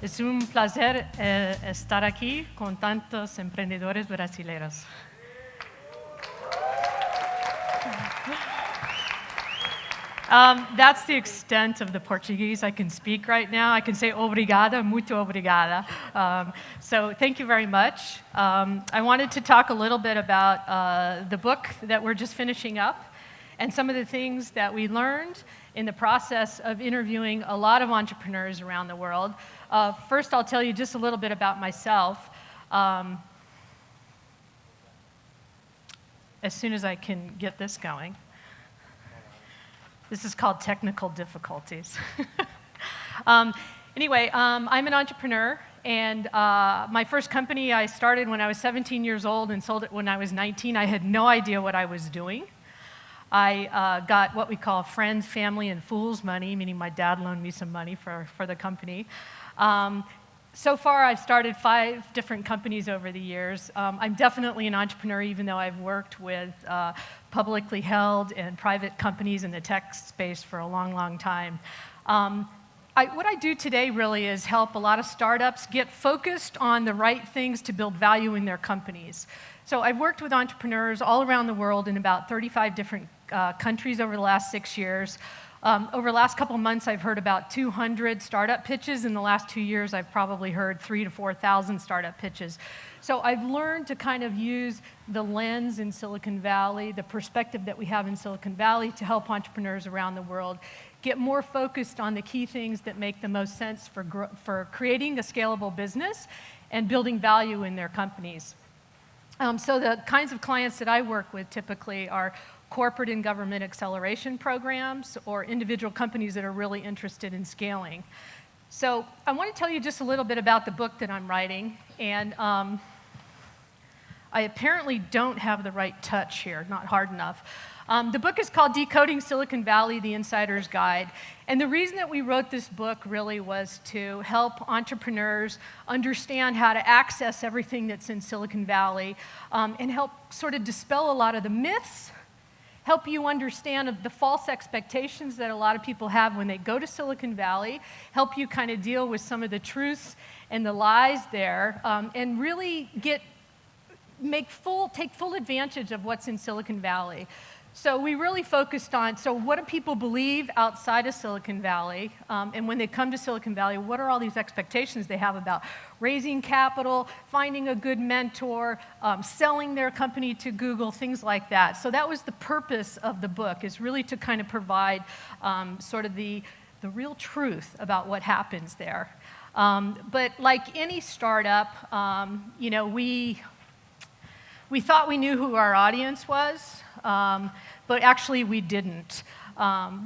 Es un placer estar aquí con tantos emprendedores brasileños. That's the extent of the Portuguese I can speak right now. I can say obrigada, muito obrigada. So thank you very much. I wanted to talk a little bit about the book that we're just finishing up and some of the things that we learned in the process of interviewing a lot of entrepreneurs around the world. First, I'll tell you just a little bit about myself. As soon as I can get this going. This is called technical difficulties. Anyway, I'm an entrepreneur, and my first company I started when I was 17 years old and sold it when I was 19. I had no idea what I was doing. I got what we call friends, family, and fools money, meaning my dad loaned me some money for the company. So far, I've started 5 different companies over the years. I'm definitely an entrepreneur, even though I've worked with publicly held and private companies in the tech space for a long, long time. What I do today really is help a lot of startups get focused on the right things to build value in their companies. So I've worked with entrepreneurs all around the world in about 35 different countries over the last 6 years. Over the last couple months, I've heard about 200 startup pitches. In the last 2 years, I've probably heard 3,000 to 4,000 startup pitches. So I've learned to kind of use the lens in Silicon Valley, the perspective that we have in Silicon Valley, to help entrepreneurs around the world get more focused on the key things that make the most sense for creating a scalable business and building value in their companies. So the kinds of clients that I work with typically are corporate and government acceleration programs or individual companies that are really interested in scaling. So I want to tell you just a little bit about the book that I'm writing. And I apparently don't have the right touch here, not hard enough. The book is called Decoding Silicon Valley, The Insider's Guide. And the reason that we wrote this book really was to help entrepreneurs understand how to access everything that's in Silicon Valley and help sort of dispel a lot of the myths, help you understand the false expectations that a lot of people have when they go to Silicon Valley, help you kind of deal with some of the truths and the lies there, and really take full advantage of what's in Silicon Valley. So we really focused on, so what do people believe outside of Silicon Valley? And when they come to Silicon Valley, what are all these expectations they have about raising capital, finding a good mentor, selling their company to Google, things like that. So that was the purpose of the book, is really to kind of provide sort of the real truth about what happens there. But like any startup, we thought we knew who our audience was, but actually we didn't.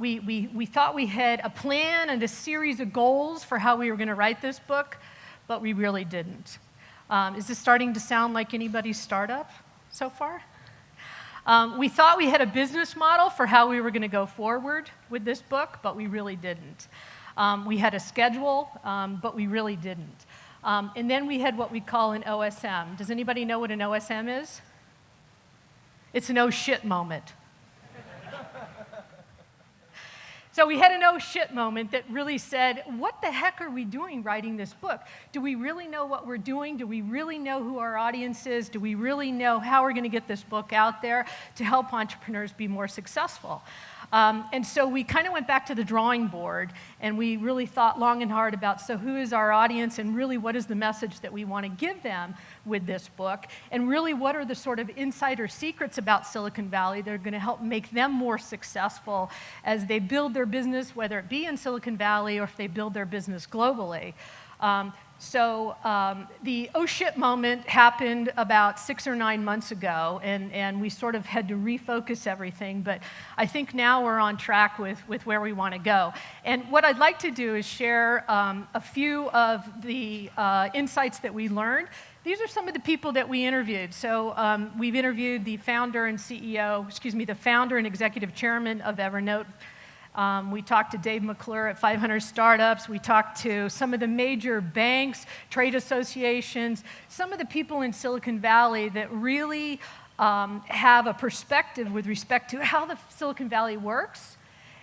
We thought we had a plan and a series of goals for how we were going to write this book, but we really didn't. Is this starting to sound like anybody's startup so far? We thought we had a business model for how we were going to go forward with this book, but we really didn't. We had a schedule, but we really didn't. And then we had what we call an OSM. Does anybody know what an OSM is? It's an oh shit moment. So we had an oh shit moment that really said, what the heck are we doing writing this book? Do we really know what we're doing? Do we really know who our audience is? Do we really know how we're going to get this book out there to help entrepreneurs be more successful? And so we kind of went back to the drawing board, and we really thought long and hard about, so who is our audience, and really what is the message that we want to give them with this book, and really what are the sort of insider secrets about Silicon Valley that are going to help make them more successful as they build their business, whether it be in Silicon Valley or if they build their business globally. So the oh shit moment happened about 6 or 9 months ago, and we sort of had to refocus everything, but I think now we're on track with where we want to go. And what I'd like to do is share a few of the insights that we learned. These are some of the people that we interviewed. So we've interviewed the founder and the founder and executive chairman of Evernote. We talked to Dave McClure at 500 Startups. We talked to some of the major banks, trade associations, some of the people in Silicon Valley that really have a perspective with respect to how the Silicon Valley works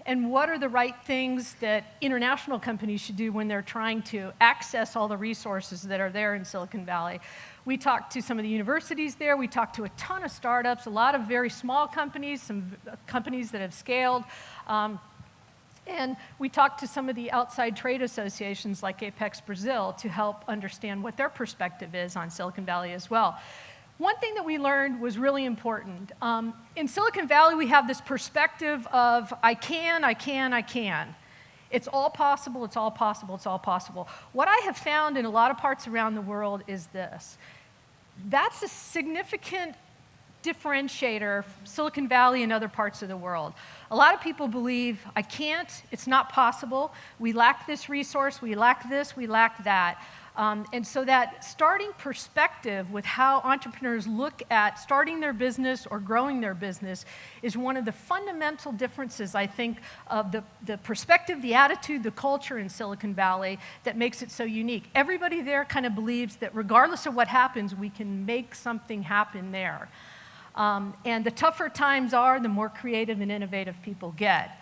and what are the right things that international companies should do when they're trying to access all the resources that are there in Silicon Valley. We talked to some of the universities there. We talked to a ton of startups, a lot of very small companies, some companies that have scaled. And we talked to some of the outside trade associations like Apex Brazil to help understand what their perspective is on Silicon Valley as well. One thing that we learned was really important. In Silicon Valley, we have this perspective of I can. It's all possible, it's all possible, it's all possible. What I have found in a lot of parts around the world is this. That's a significant differentiator from Silicon Valley and other parts of the world. A lot of people believe, I can't, it's not possible, we lack this resource, we lack this, we lack that. And so that starting perspective with how entrepreneurs look at starting their business or growing their business is one of the fundamental differences, I think, of the perspective, the attitude, the culture in Silicon Valley that makes it so unique. Everybody there kind of believes that regardless of what happens, we can make something happen there. And the tougher times are, the more creative and innovative people get.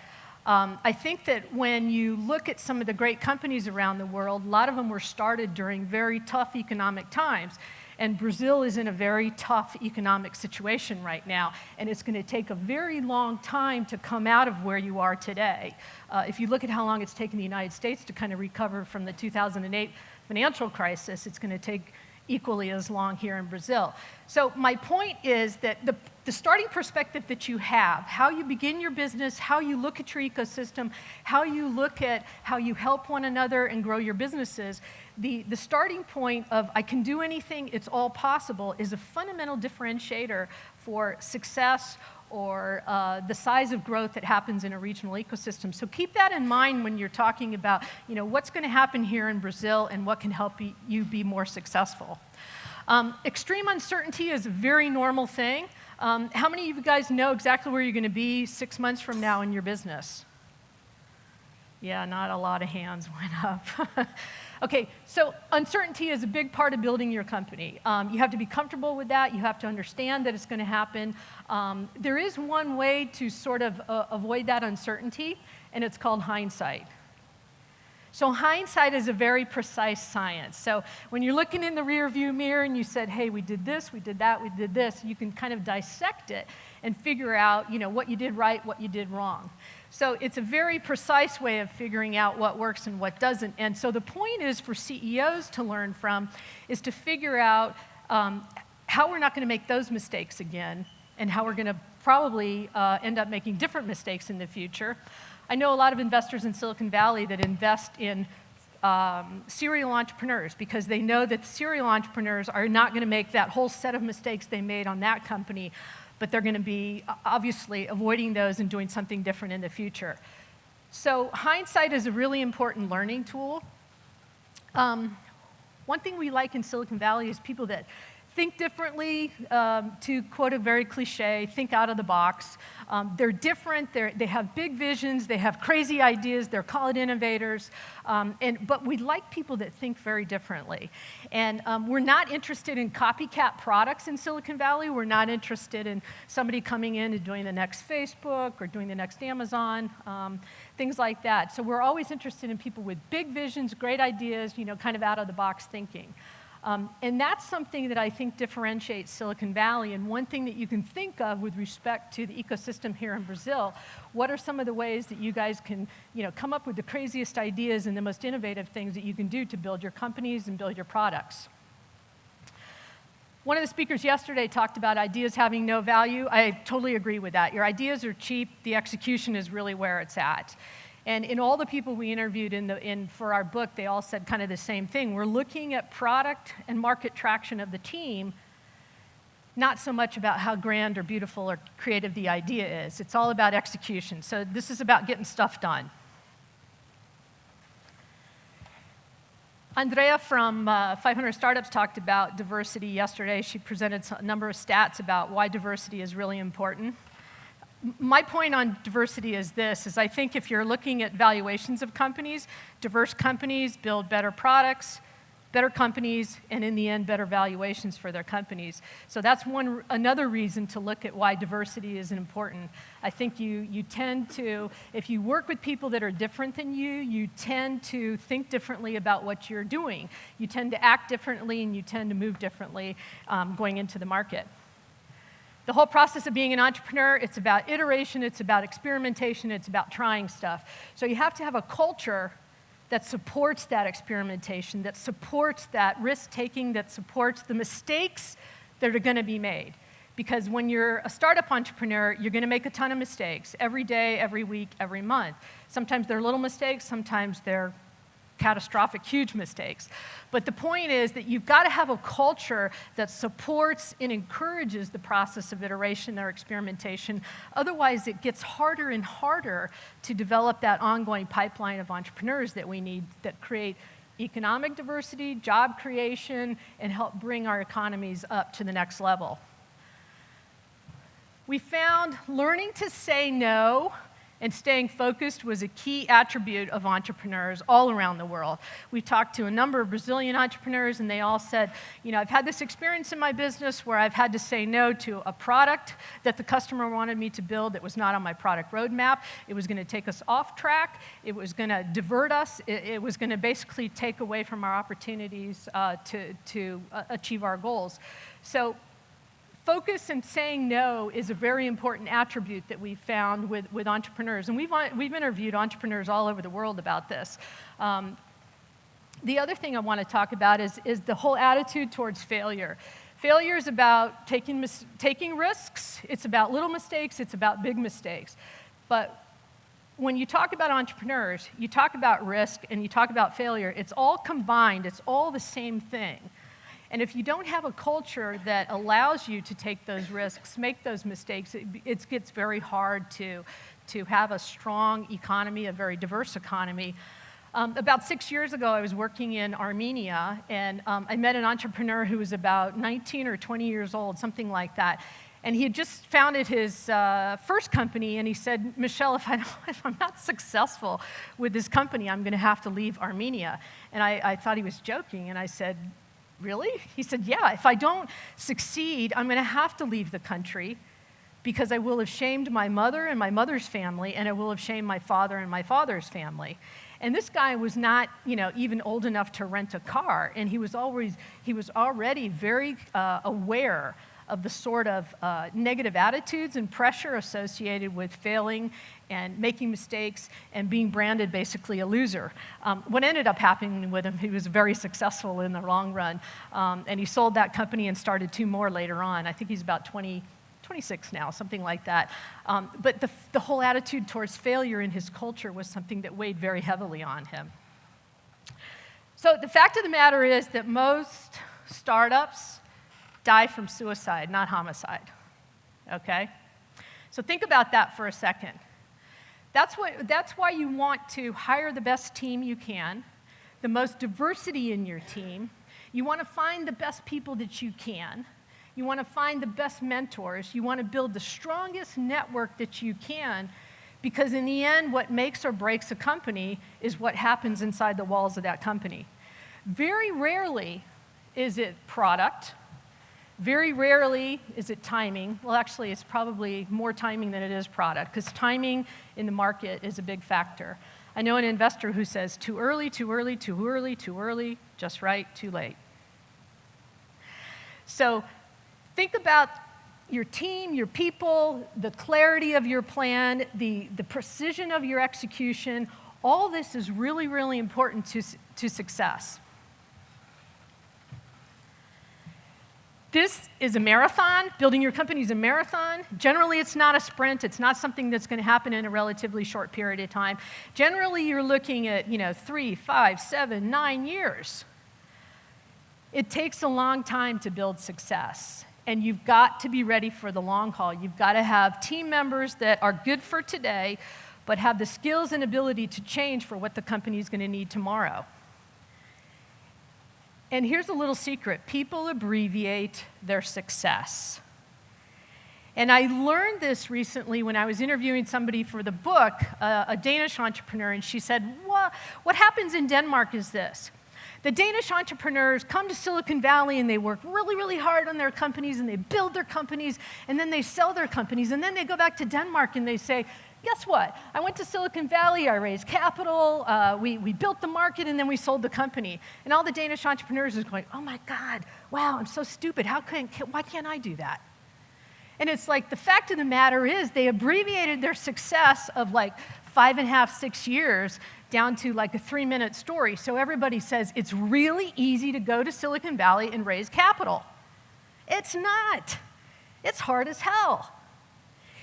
I think that when you look at some of the great companies around the world, a lot of them were started during very tough economic times. And Brazil is in a very tough economic situation right now, and it's going to take a very long time to come out of where you are today. If you look at how long it's taken the United States to kind of recover from the 2008 financial crisis, it's going to take equally as long here in Brazil. So my point is that the starting perspective that you have, how you begin your business, how you look at your ecosystem, how you look at how you help one another and grow your businesses, the starting point of I can do anything, it's all possible, is a fundamental differentiator for success or the size of growth that happens in a regional ecosystem. So keep that in mind when you're talking about, what's going to happen here in Brazil and what can help you be more successful. Extreme uncertainty is a very normal thing. How many of you guys know exactly where you're going to be 6 months from now in your business? Yeah, not a lot of hands went up. Okay, so uncertainty is a big part of building your company. You have to be comfortable with that. You have to understand that it's going to happen. There is one way to sort of avoid that uncertainty, and it's called hindsight. So hindsight is a very precise science. So when you're looking in the rearview mirror and you said, hey, we did this, we did that, we did this, you can kind of dissect it and figure out, what you did right, what you did wrong. So it's a very precise way of figuring out what works and what doesn't. And so the point is for CEOs to learn from is to figure out how we're not going to make those mistakes again and how we're going to probably end up making different mistakes in the future. I know a lot of investors in Silicon Valley that invest in serial entrepreneurs because they know that serial entrepreneurs are not going to make that whole set of mistakes they made on that company, but they're going to be obviously avoiding those and doing something different in the future. So hindsight is a really important learning tool. One thing we like in Silicon Valley is people that think differently, to quote a very cliche, think out of the box. They're different, they have big visions, they have crazy ideas, they're called innovators, but we like people that think very differently. And we're not interested in copycat products in Silicon Valley. We're not interested in somebody coming in and doing the next Facebook or doing the next Amazon, things like that. So we're always interested in people with big visions, great ideas, kind of out of the box thinking. And that's something that I think differentiates Silicon Valley. And one thing that you can think of with respect to the ecosystem here in Brazil, what are some of the ways that you guys can, come up with the craziest ideas and the most innovative things that you can do to build your companies and build your products? One of the speakers yesterday talked about ideas having no value. I totally agree with that. Your ideas are cheap. The execution is really where it's at. And in all the people we interviewed for our book, they all said kind of the same thing. We're looking at product and market traction of the team, not so much about how grand or beautiful or creative the idea is. It's all about execution. So this is about getting stuff done. Andrea from 500 Startups talked about diversity yesterday. She presented a number of stats about why diversity is really important. My point on diversity is this, is I think if you're looking at valuations of companies, diverse companies build better products, better companies, and in the end, better valuations for their companies. So that's another reason to look at why diversity is important. I think you tend to, if you work with people that are different than you tend to think differently about what you're doing. You tend to act differently, and you tend to move differently going into the market. The whole process of being an entrepreneur, it's about iteration, it's about experimentation, it's about trying stuff. So you have to have a culture that supports that experimentation, that supports that risk-taking, that supports the mistakes that are going to be made. Because when you're a startup entrepreneur, you're going to make a ton of mistakes every day, every week, every month. Sometimes they're little mistakes, sometimes they're catastrophic, huge mistakes. But the point is that you've got to have a culture that supports and encourages the process of iteration or experimentation. Otherwise, it gets harder and harder to develop that ongoing pipeline of entrepreneurs that we need that create economic diversity, job creation, and help bring our economies up to the next level. We found learning to say no and staying focused was a key attribute of entrepreneurs all around the world. We talked to a number of Brazilian entrepreneurs, and they all said, I've had this experience in my business where I've had to say no to a product that the customer wanted me to build that was not on my product roadmap. It was going to take us off track. It was going to divert us. It was going to basically take away from our opportunities to achieve our goals. So focus and saying no is a very important attribute that we've found with entrepreneurs. And we've interviewed entrepreneurs all over the world about this. The other thing I want to talk about is the whole attitude towards failure. Failure is about taking risks. It's about little mistakes. It's about big mistakes. But when you talk about entrepreneurs, you talk about risk and you talk about failure. It's all combined. It's all the same thing. And if you don't have a culture that allows you to take those risks, make those mistakes, it gets very hard to have a strong economy, a very diverse economy. About 6 years ago, I was working in Armenia, and I met an entrepreneur who was about 19 or 20 years old, something like that. And he had just founded his first company, and he said, Michelle, if I'm not successful with this company, I'm going to have to leave Armenia. And I thought he was joking, and I said, really? He said, yeah, if I don't succeed, I'm going to have to leave the country because I will have shamed my mother and my mother's family, and I will have shamed my father and my father's family. And this guy was not, even old enough to rent a car, and he was already very aware of the sort of negative attitudes and pressure associated with failing and making mistakes and being branded basically a loser. What ended up happening with him, he was very successful in the long run, and he sold that company and started 2 more later on. I think he's about 26 now, something like that. But the whole attitude towards failure in his culture was something that weighed very heavily on him. So the fact of the matter is that most startups die from suicide, not homicide, okay? So think about that for a second. That's why you want to hire the best team you can, the most diversity in your team. You want to find the best people that you can. You want to find the best mentors. You want to build the strongest network that you can, because in the end, what makes or breaks a company is what happens inside the walls of that company. Very rarely is it product. Very rarely is it timing. Well, actually, it's probably more timing than it is product, because timing in the market is a big factor. I know an investor who says, too early, too early, too early, too early, just right, too late. So think about your team, your people, the clarity of your plan, the precision of your execution. All this is really, really important to success. This is a marathon. Building your company is a marathon. Generally, it's not a sprint. It's not something that's going to happen in a relatively short period of time. Generally, you're looking at 3, 5, 7, 9 years. It takes a long time to build success, and you've got to be ready for the long haul. You've got to have team members that are good for today, but have the skills and ability to change for what the company is going to need tomorrow. And here's a little secret. People abbreviate their success. And I learned this recently when I was interviewing somebody for the book, a Danish entrepreneur, and she said, what happens in Denmark is this. The Danish entrepreneurs come to Silicon Valley and they work really, really hard on their companies and they build their companies and then they sell their companies and then they go back to Denmark and they say, guess what? I went to Silicon Valley, I raised capital, we built the market and then we sold the company. And all the Danish entrepreneurs are going, oh my God, wow, I'm so stupid. Why can't I do that? And it's like the fact of the matter is they abbreviated their success of like 5.5, 6 years down to like a 3-minute story. So everybody says it's really easy to go to Silicon Valley and raise capital. It's not. It's hard as hell.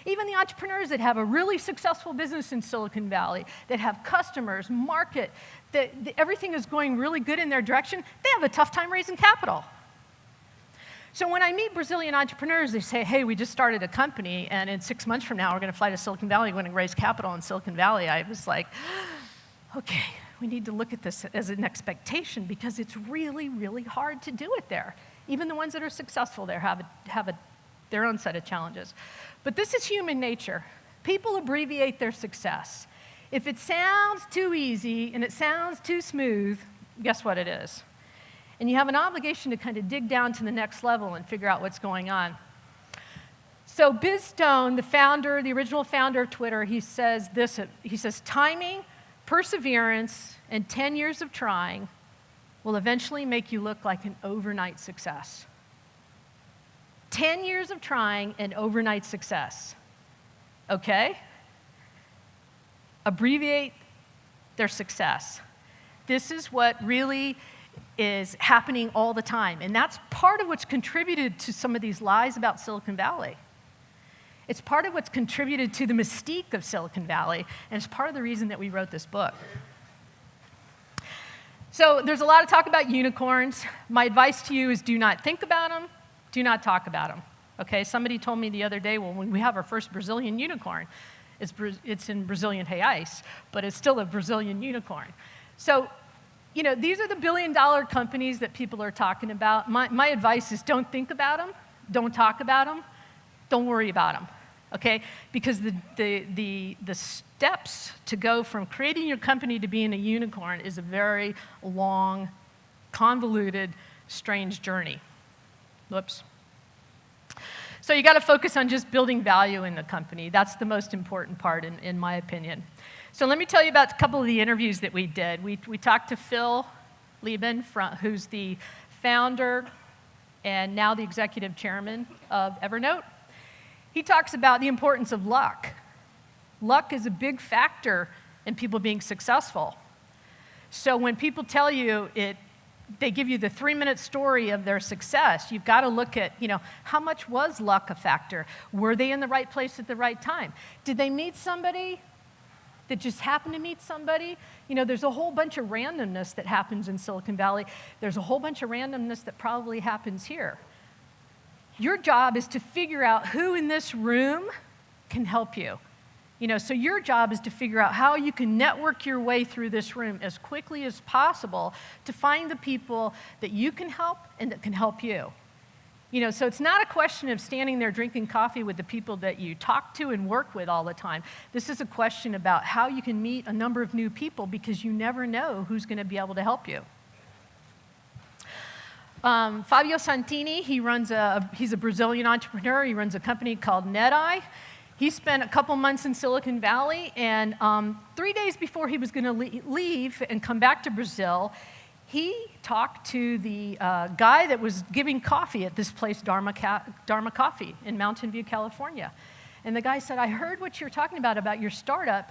Even the entrepreneurs that have a really successful business in Silicon Valley, that have customers, market, that everything is going really good in their direction, they have a tough time raising capital. So when I meet Brazilian entrepreneurs, they say, hey, we just started a company, and in 6 months from now, we're going to fly to Silicon Valley, we're going to raise capital in Silicon Valley. I was like, okay, we need to look at this as an expectation because it's really, really hard to do it there. Even the ones that are successful there have their own set of challenges. But this is human nature. People abbreviate their success. If it sounds too easy and it sounds too smooth, guess what it is? And you have an obligation to kind of dig down to the next level and figure out what's going on. So Biz Stone, the original founder of Twitter, he says this, he says, timing, perseverance, and 10 years of trying will eventually make you look like an overnight success. 10 years of trying and overnight success. Okay? Abbreviate their success. This is what really is happening all the time. And that's part of what's contributed to some of these lies about Silicon Valley. It's part of what's contributed to the mystique of Silicon Valley, and it's part of the reason that we wrote this book. So there's a lot of talk about unicorns. My advice to you is do not think about them, do not talk about them. Okay, somebody told me the other day, well, when we have our first Brazilian unicorn, it's in Brazilian reais, but it's still a Brazilian unicorn. So, you know, these are the billion-dollar companies that people are talking about. My advice is don't think about them, don't talk about them, don't worry about them, okay? Because the steps to go from creating your company to being a unicorn is a very long, convoluted, strange journey. Whoops. So you got to focus on just building value in the company. That's the most important part, in my opinion. So let me tell you about a couple of the interviews that we did. We talked to Phil Lieben, who's the founder and now the executive chairman of Evernote. He talks about the importance of luck. Luck is a big factor in people being successful. So when people tell you they give you the 3-minute story of their success, you've got to look at, you know, how much was luck a factor? Were they in the right place at the right time? Did they meet somebody that just happened to meet somebody? You know, there's a whole bunch of randomness that happens in Silicon Valley. There's a whole bunch of randomness that probably happens here. Your job is to figure out who in this room can help you. You know, so your job is to figure out how you can network your way through this room as quickly as possible to find the people that you can help and that can help you. You know, so it's not a question of standing there drinking coffee with the people that you talk to and work with all the time. This is a question about how you can meet a number of new people because you never know who's going to be able to help you. Fabio Santini, he's a Brazilian entrepreneur. He runs a company called NetEye. He spent a couple months in Silicon Valley, and 3 days before he was going to leave and come back to Brazil, he talked to the guy that was giving coffee at this place, Dharma Coffee in Mountain View, California. And the guy said, I heard what you're talking about your startup.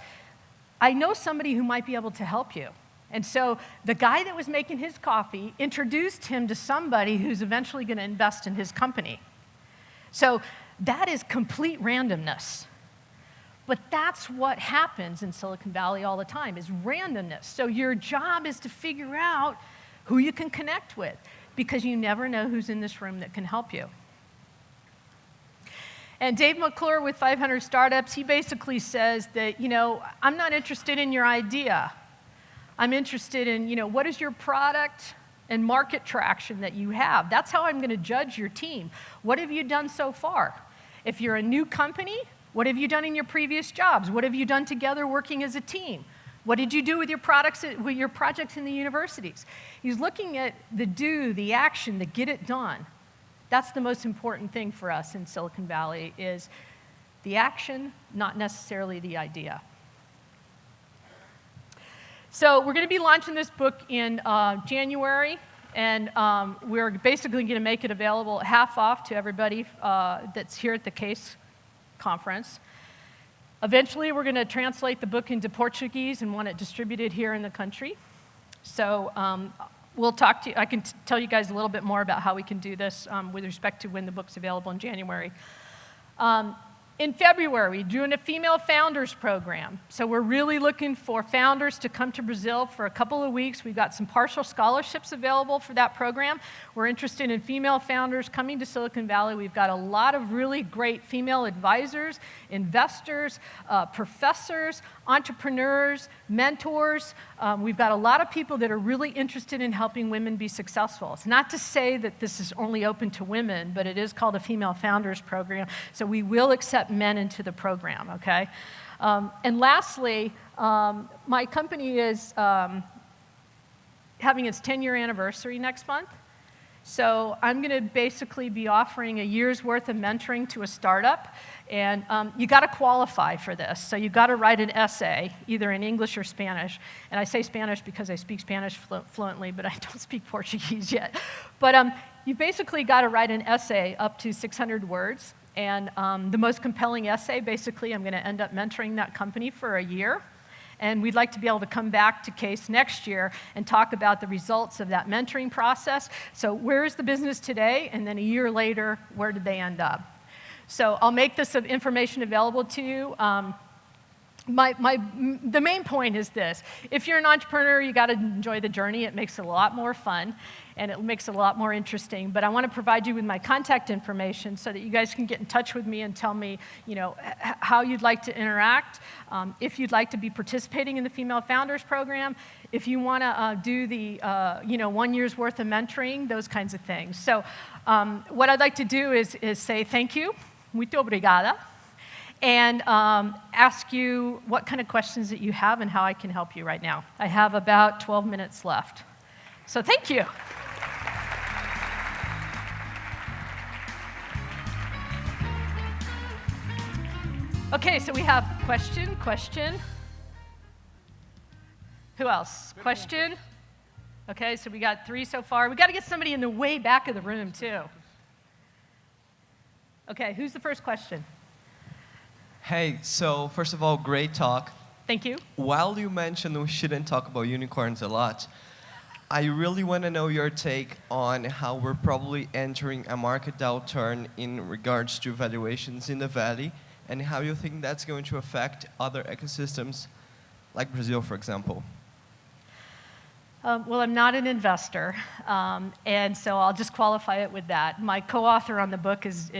I know somebody who might be able to help you. And so the guy that was making his coffee introduced him to somebody who's eventually going to invest in his company. So that is complete randomness. But that's what happens in Silicon Valley all the time, is randomness. So your job is to figure out who you can connect with, because you never know who's in this room that can help you. And Dave McClure with 500 Startups, he basically says that, you know, I'm not interested in your idea. I'm interested in, you know, what is your product and market traction that you have. That's how I'm going to judge your team. What have you done so far? If you're a new company, what have you done in your previous jobs? What have you done together working as a team? What did you do with your products, with your projects in the universities? He's looking at the do, the action, the get it done. That's the most important thing for us in Silicon Valley is the action, not necessarily the idea. So we're going to be launching this book in January, and we're basically going to make it available half off to everybody that's here at the CASE conference. Eventually, we're going to translate the book into Portuguese and want it distributed here in the country. So we'll talk to you. I can tell you guys a little bit more about how we can do this with respect to when the book's available in January. In February, we're doing a female founders program. So we're really looking for founders to come to Brazil for a couple of weeks. We've got some partial scholarships available for that program. We're interested in female founders coming to Silicon Valley. We've got a lot of really great female advisors, investors, professors, entrepreneurs, mentors. We've got a lot of people that are really interested in helping women be successful. It's not to say that this is only open to women, but it is called a female founders program. So we will accept men into the program, okay? And lastly, my company is having its 10-year anniversary next month. So I'm going to basically be offering a year's worth of mentoring to a startup. And you got to qualify for this. So you got to write an essay, either in English or Spanish. And I say Spanish because I speak Spanish fluently, but I don't speak Portuguese yet. But you basically got to write an essay up to 600 words. And the most compelling essay, basically, I'm going to end up mentoring that company for a year. And we'd like to be able to come back to CASE next year and talk about the results of that mentoring process. So where is the business today? And then a year later, where did they end up? So I'll make this information available to you. The main point is this. If you're an entrepreneur, you got to enjoy the journey. It makes it a lot more fun, and it makes it a lot more interesting. But I want to provide you with my contact information so that you guys can get in touch with me and tell me, how you'd like to interact, if you'd like to be participating in the Female Founders Program, if you want to do the, 1 year's worth of mentoring, those kinds of things. So what I'd like to do is say thank you, muito obrigada, and ask you what kind of questions that you have and how I can help you right now. I have about 12 minutes left. So thank you. Okay, so we have question. Who else? Question? Okay, so we got 3 so far. We got to get somebody in the way back of the room, too. Okay, who's the first question? Hey, so first of all, great talk. Thank you. While you mentioned we shouldn't talk about unicorns a lot, I really want to know your take on how we're probably entering a market downturn in regards to valuations in the Valley, and how you think that's going to affect other ecosystems, like Brazil, for example. Well, I'm not an investor, and so I'll just qualify it with that. My co-author on the book has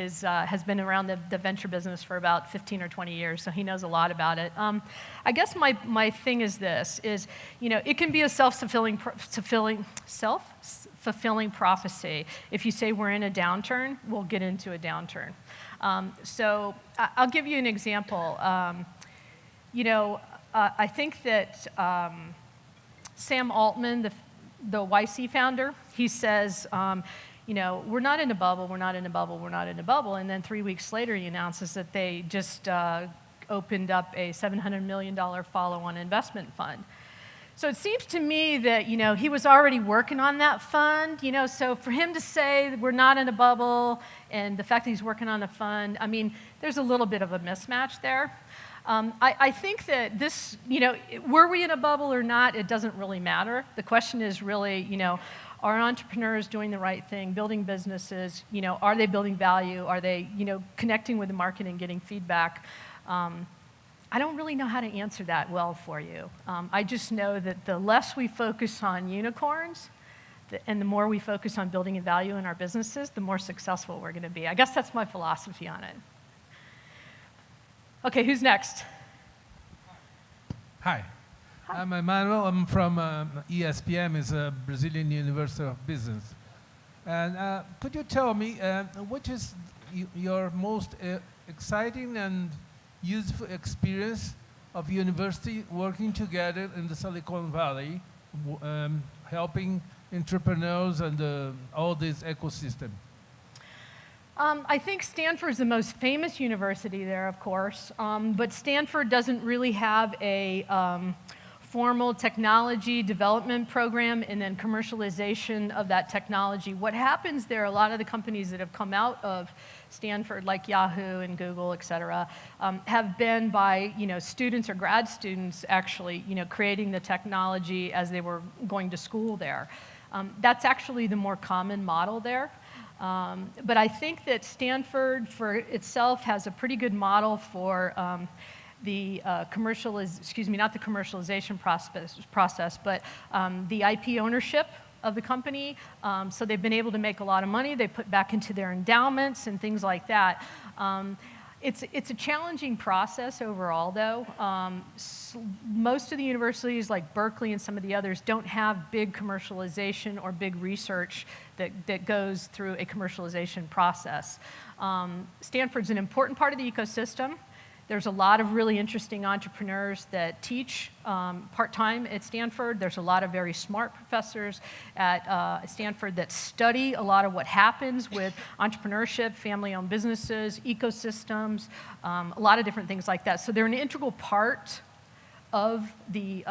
been around the venture business for about 15 or 20 years, so he knows a lot about it. I guess my thing is this, it can be a self-fulfilling prophecy. If you say we're in a downturn, we'll get into a downturn. So I'll give you an example. I think that Sam Altman, the YC founder, he says, we're not in a bubble, we're not in a bubble, we're not in a bubble. And then 3 weeks later, he announces that they just opened up a $700 million follow-on investment fund. So it seems to me that, he was already working on that fund, so for him to say that we're not in a bubble and the fact that he's working on a fund, there's a little bit of a mismatch there. I think that this, were we in a bubble or not, it doesn't really matter. The question is really, are entrepreneurs doing the right thing, building businesses, are they building value, are they, connecting with the market and getting feedback? I don't really know how to answer that well for you. I just know that the less we focus on unicorns, and the more we focus on building value in our businesses, the more successful we're going to be. I guess that's my philosophy on it. Okay, who's next? Hi. I'm Emmanuel. I'm from ESPM, is a Brazilian University of Business. And could you tell me what is your most exciting and useful experience of university working together in the Silicon Valley, helping entrepreneurs and all this ecosystem? I think Stanford's the most famous university there, of course, but Stanford doesn't really have a formal technology development program and then commercialization of that technology. What happens there, a lot of the companies that have come out of Stanford, like Yahoo and Google, et cetera, have been by students or grad students actually creating the technology as they were going to school there. That's actually the more common model there. But I think that Stanford for itself has a pretty good model for the not the commercialization process, but the IP ownership of the company. So they've been able to make a lot of money. They put back into their endowments and things like that. It's a challenging process overall, though. Most of the universities, like Berkeley and some of the others, don't have big commercialization or big research that goes through a commercialization process. Stanford's an important part of the ecosystem. There's a lot of really interesting entrepreneurs that teach part-time at Stanford. There's a lot of very smart professors at Stanford that study a lot of what happens with entrepreneurship, family-owned businesses, ecosystems, a lot of different things like that. So they're an integral part of the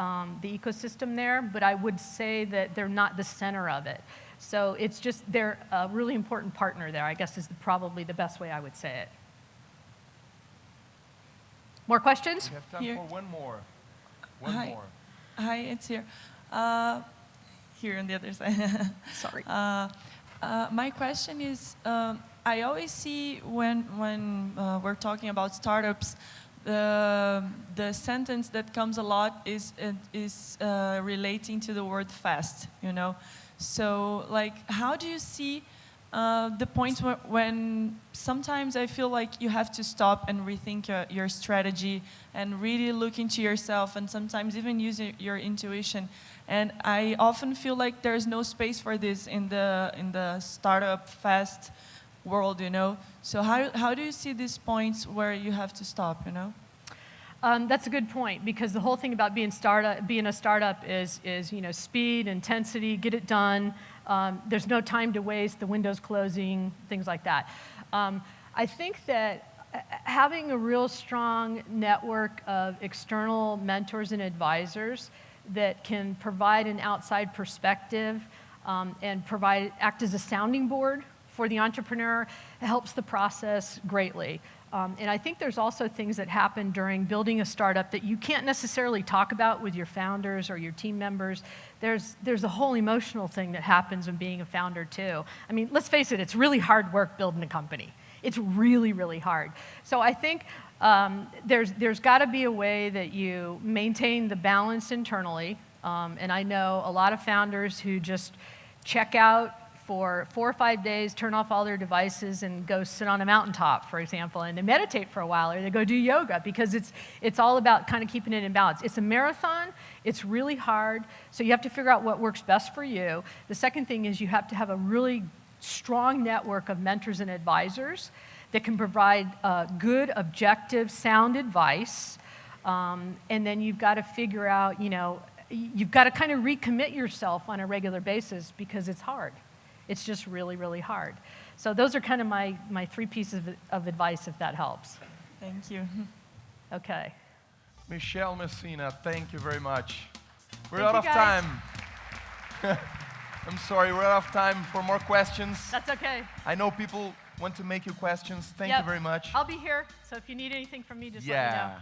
ecosystem there, but I would say that they're not the center of it. So it's just, they're a really important partner there, I guess is probably the best way I would say it. More questions? We have time Here. for one more. Hi, it's here. Here on the other side. Sorry. My question is, I always see when we're talking about startups, the sentence that comes a lot is relating to the word fast, So, like, how do you see the points when sometimes I feel like you have to stop and rethink your strategy and really look into yourself and sometimes even use your intuition. And I often feel like there's no space for this in the startup fast world, So how do you see these points where you have to stop, That's a good point, because the whole thing about being a startup is speed, intensity, get it done. There's no time to waste, the window's closing, things like that. I think that having a real strong network of external mentors and advisors that can provide an outside perspective and act as a sounding board for the entrepreneur helps the process greatly. And I think there's also things that happen during building a startup that you can't necessarily talk about with your founders or your team members. There's a whole emotional thing that happens when being a founder too. I mean, let's face it, it's really hard work building a company. It's really, really hard. So I think there's got to be a way that you maintain the balance internally. And I know a lot of founders who just check out for 4 or 5 days, turn off all their devices and go sit on a mountaintop, for example, and they meditate for a while, or they go do yoga, because it's all about kind of keeping it in balance. It's a marathon, it's really hard, so you have to figure out what works best for you. The second thing is you have to have a really strong network of mentors and advisors that can provide good, objective, sound advice, and then you've got to figure out, you've got to kind of recommit yourself on a regular basis, because it's hard. It's just really, really hard. So those are kind of my 3 pieces of advice, if that helps. Thank you. Okay. Michelle Messina, thank you very much. We're Thank out you, of guys. time. I'm sorry, we're out of time for more questions. That's okay. I know people want to make you questions. Thank Yep. you very much. I'll be here, so if you need anything from me, just let me know. Yeah.